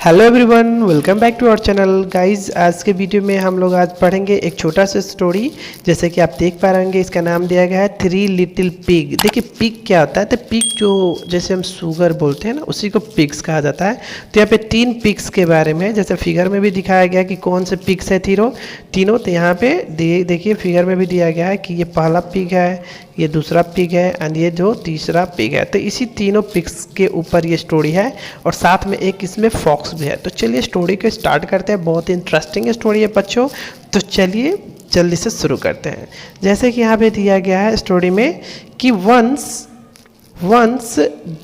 Hello everyone, welcome back to our channel guys. आज के video में हम लोग आज पढ़ेंगे एक छोटा सा स्टोरी। जैसे कि आप देख पा रहे होंगे, इसका नाम दिया गया है थ्री लिटिल पिग। देखिए पिग क्या होता है, तो पिग जो जैसे हम सुगर बोलते हैं ना, उसी को पिग्स कहा जाता है। तो यहाँ पे तीन पिग्स के बारे में जैसे फिगर में भी दिखाया गया कि कौन से पिग्स है तीनों। तो यहाँ पे देखिए फिगर में भी दिया गया है कि ये पहला पिग है, ये दूसरा पिग है एंड ये जो तीसरा पिग है। तो इसी तीनों पिग्स के ऊपर ये स्टोरी है और साथ में एक इसमें फॉक्स भी है। तो चलिए स्टोरी को स्टार्ट करते हैं। बहुत इंटरेस्टिंग स्टोरी है बच्चों, तो चलिए जल्दी से शुरू करते हैं। जैसे कि यहाँ पे दिया गया है स्टोरी में कि once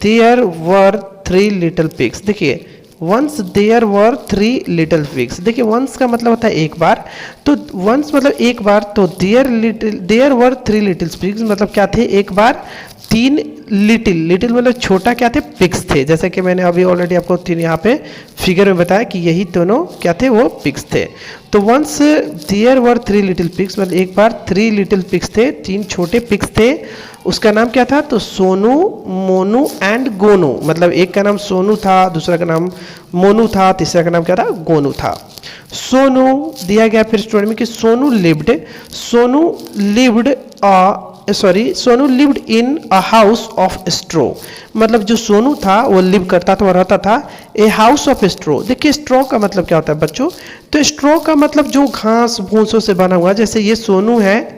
there were three little pigs. देखिए once there were three little pigs. देखिए वंस का मतलब होता है एक बार, तो वंस मतलब एक बार, तो there were three little pigs मतलब क्या थे, एक बार तीन लिटिल मतलब छोटा क्या थे, पिग्स थे। जैसे कि मैंने अभी ऑलरेडी आपको तीन यहाँ पे फिगर में बताया कि यही दोनों क्या थे, वो पिग्स थे। तो once there were three little pigs मतलब एक बार थ्री लिटिल पिग्स थे, तीन छोटे पिग्स थे। उसका नाम क्या था, तो सोनू, मोनू एंड गोनू। मतलब एक का नाम सोनू था, दूसरा का नाम मोनू था, तीसरा का नाम क्या था, गोनू था। सोनू दिया गया फिर स्टोरी में कि Sonu lived in a house of straw. मतलब जो सोनू था वो लिव करता था, वो रहता था ए हाउस ऑफ स्ट्रो। देखिए स्ट्रो का मतलब क्या होता है बच्चों, तो स्ट्रो का मतलब जो घास भूसों से बना हुआ, जैसे ये सोनू है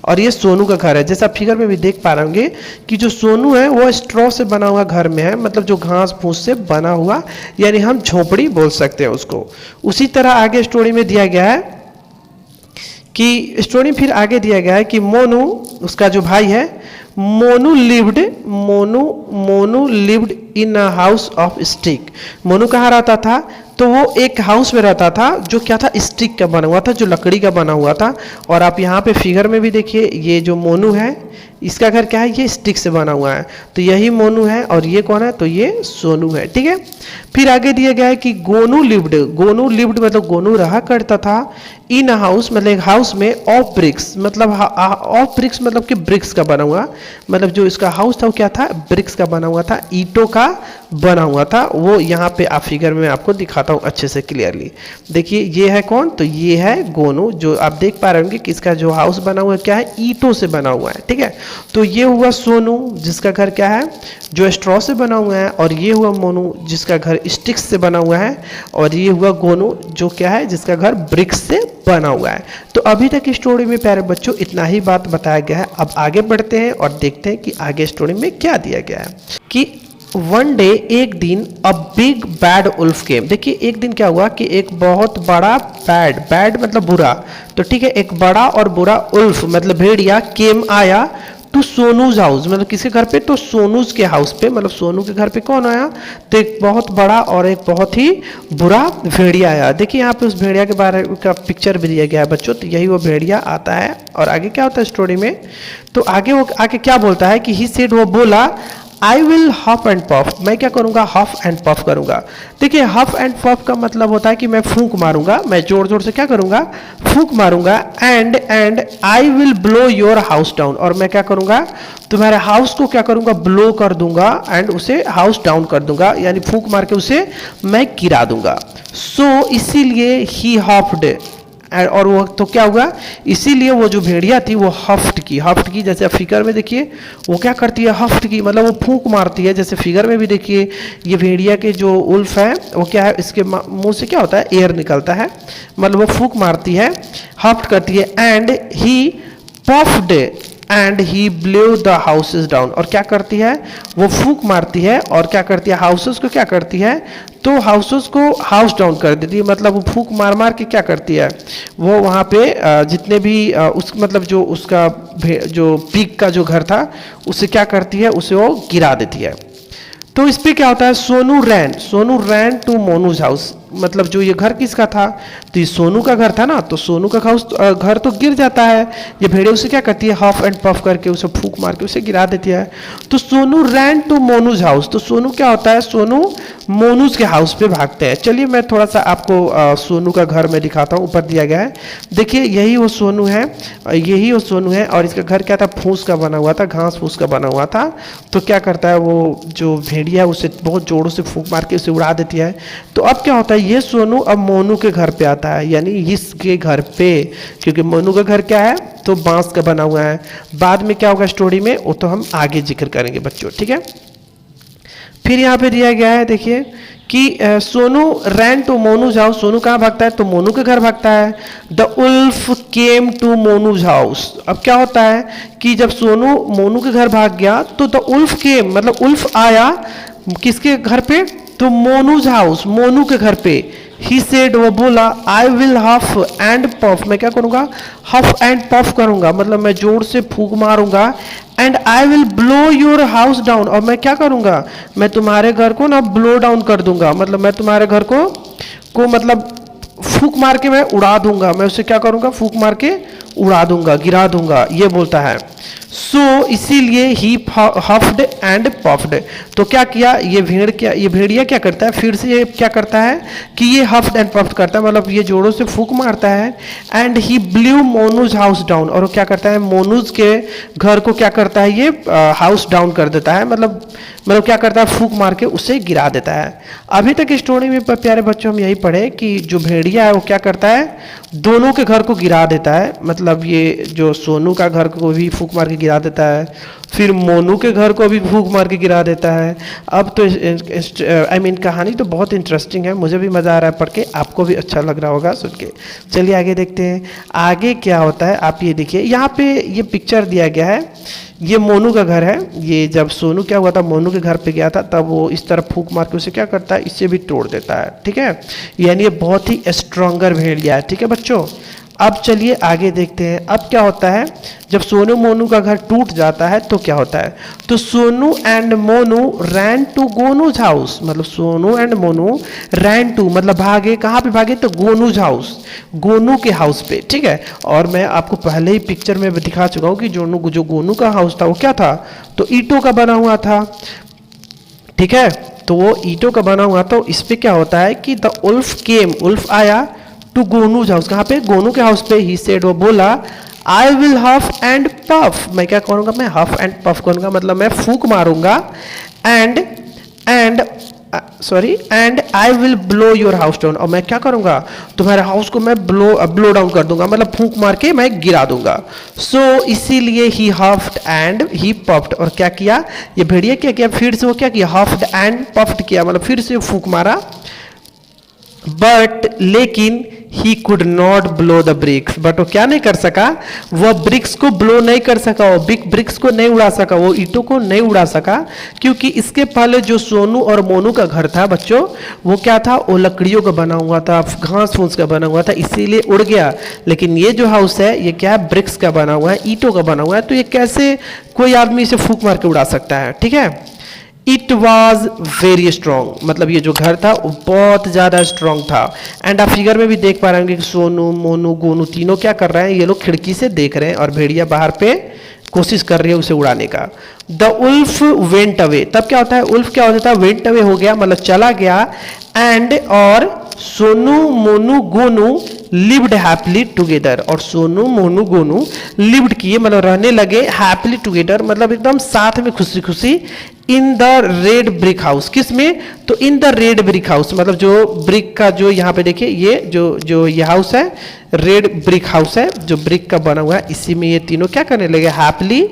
और ये सोनू का घर है। जैसे आप फिगर में भी देख पा रहे होंगे कि जो सोनू है वो स्ट्रॉ से बना हुआ घर में है, मतलब जो घास फूस से बना हुआ, यानी हम झोपड़ी बोल सकते हैं उसको। उसी तरह आगे स्टोरी में दिया गया है कि स्टोरी फिर आगे दिया गया है कि मोनू, उसका जो भाई है, Monu lived in a house of stick. Monu कहाँ रहता था, तो वो एक हाउस में रहता था जो क्या था, स्टिक का बना हुआ था, जो लकड़ी का बना हुआ था। और आप यहाँ पे फिगर में भी देखिए, ये जो मोनू है इसका घर क्या है, ये स्टिक से बना हुआ है। तो यही मोनू है और ये कौन है, तो ये सोनू है। ठीक है, फिर आगे दिया गया है कि गोनू लिव्ड मतलब गोनू रहा करता था इन हाउस मतलब एक हाउस में ऑफ ब्रिक्स। मतलब ऑफ ब्रिक्स मतलब कि ब्रिक्स का बना हुआ, मतलब जो इसका हाउस था वो क्या था, ब्रिक्स का बना हुआ था, ईंटों का बना हुआ था। वो यहाँ पे आप फिगर में आपको दिखाता हूँ अच्छे से क्लियरली। देखिए ये है कौन, तो ये है गोनू, जो आप देख पा रहे होंगे कि इसका जो हाउस बना हुआ है क्या है, ईंटों से बना हुआ है। ठीक है, तो ये हुआ सोनू जिसका घर क्या है, जो स्ट्रॉ से बना हुआ है, और ये हुआ मोनू जिसका घर स्टिक्स से बना हुआ है, और ये हुआ गोनू जो क्या है, जिसका घर ब्रिक्स से बना हुआ है। तो अभी तक स्टोरी में प्यारे बच्चों इतना ही बात बताया गया है। अब आगे बढ़ते हैं और देखते हैं कि आगे स्टोरी में क्या दिया गया है कि वन डे, एक दिन, अ बिग बैड उल्फ केम। देखिए एक दिन क्या हुआ कि एक बहुत बड़ा बैड मतलब बुरा, तो ठीक है, एक बड़ा और बुरा उल्फ मतलब भेड़िया केम आया टू सोनूज हाउस। मतलब किसके घर पे, तो सोनूज के हाउस पे। मतलब सोनू के घर पे कौन आया, तो एक बहुत बड़ा और एक बहुत ही बुरा भेड़िया आया। देखिए यहाँ पे उस भेड़िया के बारे का पिक्चर भी दिया गया है बच्चों। तो यही वो भेड़िया आता है और आगे क्या होता है स्टोरी में, तो आगे वो आगे क्या बोलता है कि ही सेड, वो बोला, आई विल हफ एंड पफ। मैं क्या करूंगा, हफ एंड पफ करूंगा। देखिए हफ एंड पफ का मतलब होता है कि मैं फूंक मारूंगा, मैं जोर जोर से क्या करूंगा, फूंक मारूंगा। And I will blow your house down, और मैं क्या करूंगा, तुम्हारे हाउस को क्या करूंगा, ब्लो कर दूंगा एंड उसे हाउस डाउन कर दूंगा, यानी फूंक मार के उसे मैं गिरा दूंगा। सो इसीलिए ही हफ्ड, और वो तो क्या हुआ, इसीलिए वो जो भेड़िया थी वो हफ्ट की। जैसे फिगर में देखिए वो क्या करती है, हफ्ट की मतलब वो फूंक मारती है। जैसे फिगर में भी देखिए ये भेड़िया के जो उल्फ है वो क्या है, इसके मुंह से क्या होता है, एयर निकलता है, मतलब वो फूंक मारती है, हफ्ट करती है। And he puffed and he blow the houses down, और क्या करती है, वो फूंक मारती है और क्या करती है, हाउसेस को क्या करती है, तो हाउसेस को हाउस डाउन कर देती है। मतलब वो फूंक मार के क्या करती है, वो वहाँ पे जितने भी उस मतलब जो उसका जो पिग का जो घर था उसे क्या करती है, उसे वो गिरा देती है। तो इस पे क्या होता है, Sonu ran to Monu's house. मतलब जो ये घर किसका था, तो ये सोनू का घर था ना, तो सोनू का घर तो गिर जाता है, ये भेड़िया उसे क्या करती है, हफ एंड पफ करके उसे फूंक मार के उसे गिरा देती है। तो Sonu ran to Monu's house, तो सोनू क्या होता है, सोनू मोनूज के हाउस पे भागते हैं। चलिए मैं थोड़ा सा आपको सोनू का घर में दिखाता हूँ, ऊपर दिया गया है, देखिए यही वो सोनू है, यही वो सोनू है, और इसका घर क्या था, फूस का बना हुआ था, घास फूस का बना हुआ था। तो क्या करता है वो जो भेड़िया है उसे बहुत जोरों से फूंक मार के उसे उड़ा देती है। तो अब क्या होता है, ये सोनू अब मोनू के घर पे आता है, यानी इसके घर पे, क्योंकि मोनू का घर क्या है, तो बांस का बना हुआ है। बाद में क्या होगा स्टोरी में, वो तो हम आगे जिक्र करेंगे बच्चों, ठीक है। फिर यहाँ पे दिया गया है, देखिए कि Sonu ran to Monu's house, Sonu कहाँ भागता है, तो मोनू के घर भागता है। The wolf came to Monu's house, अब क्या होता है कि जब सोनू मोनू के घर भाग गया तो द उल्फ केम, मतलब उल्फ आया किसके घर पे, तो मोनूज हाउस, मोनू के घर पे। ही सेड, वो बोला, आई विल हफ एंड पफ, मैं क्या करूंगा, हफ एंड पफ करूंगा, मतलब मैं जोर से फूंक मारूंगा। And I will blow your house down, और मैं क्या करूंगा, मैं तुम्हारे घर को ना ब्लो डाउन कर दूंगा, मतलब मैं तुम्हारे घर को मतलब फूंक मार के मैं उड़ा दूंगा, मैं उसे क्या करूंगा, फूंक मार के उड़ा दूंगा, गिरा दूंगा, ये बोलता है। सो इसीलिए ही हफ्ड एंड पफ्ड, तो क्या किया ये भेड़िया क्या करता है, फिर से ये क्या करता है कि ये हफ्ड एंड पफ्ड करता है, मतलब ये जोरों से फूंक मारता है। And he blew Monu's house down, और क्या करता है, मोनूज के घर को क्या करता है, ये हाउस डाउन कर देता है, मतलब क्या करता है, फूंक मार के उसे गिरा देता है। अभी तक स्टोरी में प्यारे बच्चों हम यही पढ़े कि जो भेड़िया है वो क्या करता है, दोनों के घर को गिरा देता है, मतलब ये जो सोनू का घर को भी फूंक मार के गिरा देता है, फिर मोनू के घर को भी फूंक मार के गिरा देता है। अब तो कहानी तो बहुत इंटरेस्टिंग है, मुझे भी मज़ा आ रहा है पढ़ के, आपको भी अच्छा लग रहा होगा सुन के। चलिए आगे देखते हैं आगे क्या होता है। आप ये देखिए, यहाँ पे ये पिक्चर दिया गया है, ये मोनू का घर है। ये जब सोनू क्या हुआ था, मोनू के घर पे गया था, तब वो इस तरह फूंक मार के उसे क्या करता है, इससे भी तोड़ देता है, ठीक है। यानी ये बहुत ही स्ट्रॉन्गर भेड़िया है, ठीक है बच्चों। अब चलिए आगे देखते हैं, अब क्या होता है जब सोनू मोनू का घर टूट जाता है तो क्या होता है, तो Sonu and Monu ran to Gonu's house, मतलब Sonu and Monu ran to मतलब भागे, कहाँ पे भागे, तो गोनूज हाउस, गोनू के हाउस पे, ठीक है। और मैं आपको पहले ही पिक्चर में दिखा चुका हूँ कि जो गोनू का हाउस था वो क्या था, तो ईंटों का बना हुआ था, ठीक है। तो वो ईंटों का बना हुआ, तो इस पे क्या होता है कि द उल्फ केम, उल्फ आया टू गोनूज हाउस, कहाँ पे, गोनू के हाउस पे। ही सेड, वो बोला, आई विल हफ एंड पफ, मैं क्या करूंगा, मैं हफ एंड पफ करूंगा, मतलब मैं फूंक मारूंगा। And I will blow your house down, और मैं क्या करूंगा, तुम्हारे हाउस को मैं ब्लो डाउन कर दूंगा, मतलब फूंक मार के मैं गिरा दूंगा। सो इसीलिए ही हफ्ड एंड ही पफ्ड, और क्या किया ये भेड़िया, क्या किया, फिर से वो क्या किया, हफ्ड एंड पफ्ड किया, मतलब फिर से फूंक मारा। बट लेकिन he could not blow the bricks, but वो क्या नहीं कर सका, वो ब्रिक्स को ब्लो नहीं कर सका, वो बिग ब्रिक्स को नहीं उड़ा सका, वो ईंटों को नहीं उड़ा सका, क्योंकि इसके पहले जो सोनू और मोनू का घर था बच्चों, वो क्या था, वो लकड़ियों का बना हुआ था, घास फूस का बना हुआ था, इसीलिए उड़ गया। लेकिन ये जो हाउस है ये क्या है, ब्रिक्स का बना हुआ है, ईंटों का बना हुआ है, तो ये कैसे कोई आदमी इसे फूंक मार के उड़ा सकता है, ठीक है। इट वॉज वेरी स्ट्रॉन्ग, मतलब ये जो घर था वो बहुत ज़्यादा स्ट्रॉन्ग था। एंड आप फिगर में भी देख पा रहे होंगे कि सोनू मोनू गोनू तीनों क्या कर रहे हैं, ये लोग खिड़की से देख रहे हैं, और भेड़िया बाहर पे कोशिश कर रही है उसे उड़ाने का। द उल्फ वेंट अवे, तब क्या होता है, उल्फ क्या हो जाता है, वेंट अवे हो गया, मतलब चला गया। एंड और Sonu Monu Gonu lived happily together, और सोनू मोनू गोनू लिव्ड किए, मतलब रहने लगे, हैप्पीली टुगेदर मतलब एकदम साथ में खुशी खुशी, in the red brick house, किस में, तो in the red brick house, मतलब जो ब्रिक का जो यहाँ पे देखिए ये जो ये हाउस है, रेड ब्रिक हाउस है जो ब्रिक का बना हुआ है, इसी में ये तीनों क्या करने लगे, हैप्पीली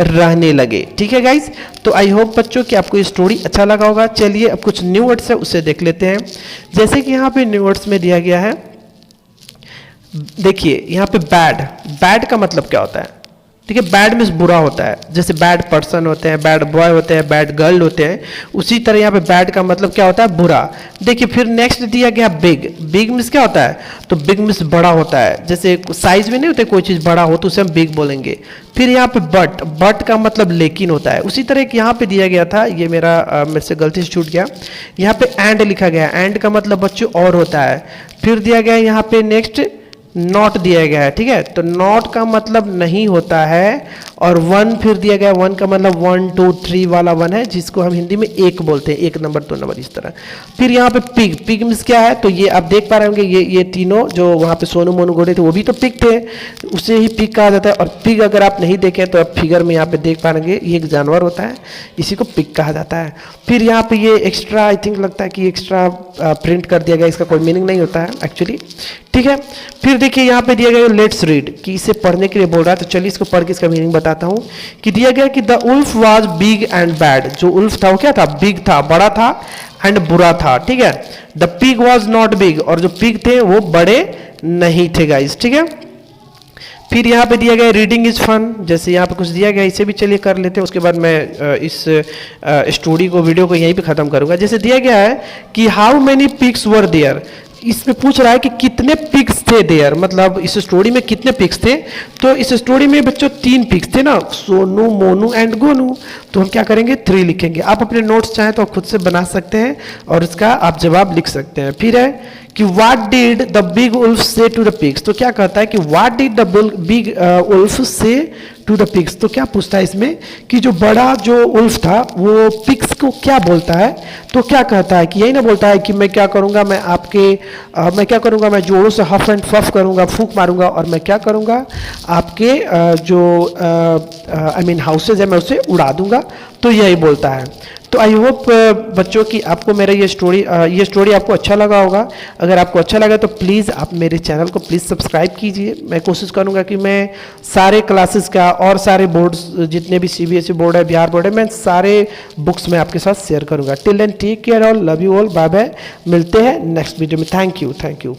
रहने लगे, ठीक है गाइज। तो आई होप बच्चों कि आपको ये स्टोरी अच्छा लगा होगा। चलिए अब कुछ न्यू वर्ड्स है उसे देख लेते हैं। जैसे कि यहाँ पे न्यू वर्ड्स में दिया गया है, देखिए यहाँ पे बैड, बैड का मतलब क्या होता है, ठीक है। बैड मीन्स बुरा होता है, जैसे बैड पर्सन होते हैं, बैड बॉय होते हैं, बैड गर्ल होते हैं, उसी तरह यहाँ पे बैड का मतलब क्या होता है, बुरा। देखिए फिर नेक्स्ट दिया गया बिग। बिग मीन्स क्या होता है, तो बिग मीन्स बड़ा होता है, जैसे साइज में नहीं होते कोई चीज़ बड़ा हो तो उसे हम बिग बोलेंगे। फिर यहाँ पे बट, बट का मतलब लेकिन होता है। उसी तरह यहाँ पे दिया गया था, ये मेरे से गलती से छूट गया, यहाँ पे एंड लिखा गया, एंड का मतलब बच्चों और होता है। फिर दिया गया यहाँ पे नेक्स्ट नॉट दिया गया है, ठीक है, तो नॉट का मतलब नहीं होता है। और वन फिर दिया गया, वन का मतलब 1 2 3 वाला वन है, जिसको हम हिंदी में एक बोलते हैं, 1 नंबर 2 नंबर इस तरह। फिर यहाँ पे पिग, पिग मीन्स क्या है, तो ये आप देख पा रहे होंगे, ये तीनों जो वहाँ पे सोनू मोनू घोड़े थे वो भी तो पिग थे, उसे ही पिग कहा जाता है। और पिग अगर आप नहीं देखें तो आप फिगर में यहाँ पे देख पा रहे ये एक जानवर होता है, इसी को पिग कहा जाता है। फिर यहाँ पे ये एक्स्ट्रा, आई थिंक लगता है कि एक्स्ट्रा प्रिंट कर दिया गया, इसका कोई मीनिंग नहीं होता है एक्चुअली, ठीक है। फिर देखिए यहाँ पे दिया गया लेट्स रीड, कि इसे पढ़ने के लिए बोल रहा है, तो चलिए इसको पढ़ के इसका मीनिंग बताता हूँ। कि दिया गया कि the wolf was big and bad, जो उल्फ था वो क्या था, बिग था, बड़ा था, एंड बुरा था, ठीक है। The pig was not big, और जो पिग थे वो बड़े नहीं थे गाइस, ठीक है। फिर यहाँ पे दिया गया रीडिंग इज फन, जैसे यहाँ पे कुछ दिया गया, इसे भी चलिए कर लेते हैं, उसके बाद मैं इस स्टोरी को, वीडियो को यहीं पे खत्म करूंगा। जैसे दिया गया है कि how many pigs were there, इसमें पूछ रहा है कि कितने पिग्स थे देयर, मतलब इस स्टोरी में कितने पिग्स थे। तो इस स्टोरी में बच्चों 3 पिग्स थे ना, सोनू मोनू एंड गोनू, तो हम क्या करेंगे 3 लिखेंगे। आप अपने नोट्स चाहें तो आप खुद से बना सकते हैं और इसका आप जवाब लिख सकते हैं। फिर है कि what did the big wolf say to the pigs, तो क्या कहता है कि what did the big wolf say to the pigs, तो क्या पूछता है इसमें कि जो बड़ा जो उल्फ था वो पिग्स को क्या बोलता है, तो क्या कहता है कि यही ना बोलता है कि मैं क्या करूंगा, मैं क्या करूंगा, मैं जोरों से हफ एंड फफ करूंगा, फूंक मारूंगा, और मैं क्या करूंगा, आपके जो आई मीन हाउसेज है मैं उसे उड़ा दूंगा, तो यही बोलता है। तो आई होप बच्चों की आपको मेरा ये स्टोरी आपको अच्छा लगा होगा। अगर आपको अच्छा लगा तो प्लीज़ आप मेरे चैनल को प्लीज़ सब्सक्राइब कीजिए। मैं कोशिश करूंगा कि मैं सारे क्लासेस का और सारे बोर्ड्स, जितने भी CBSE बोर्ड है, बिहार बोर्ड है, मैं सारे बुक्स में आपके साथ शेयर करूंगा। Till then take care all, love you all, bye bye, मिलते हैं नेक्स्ट वीडियो में। Thank you.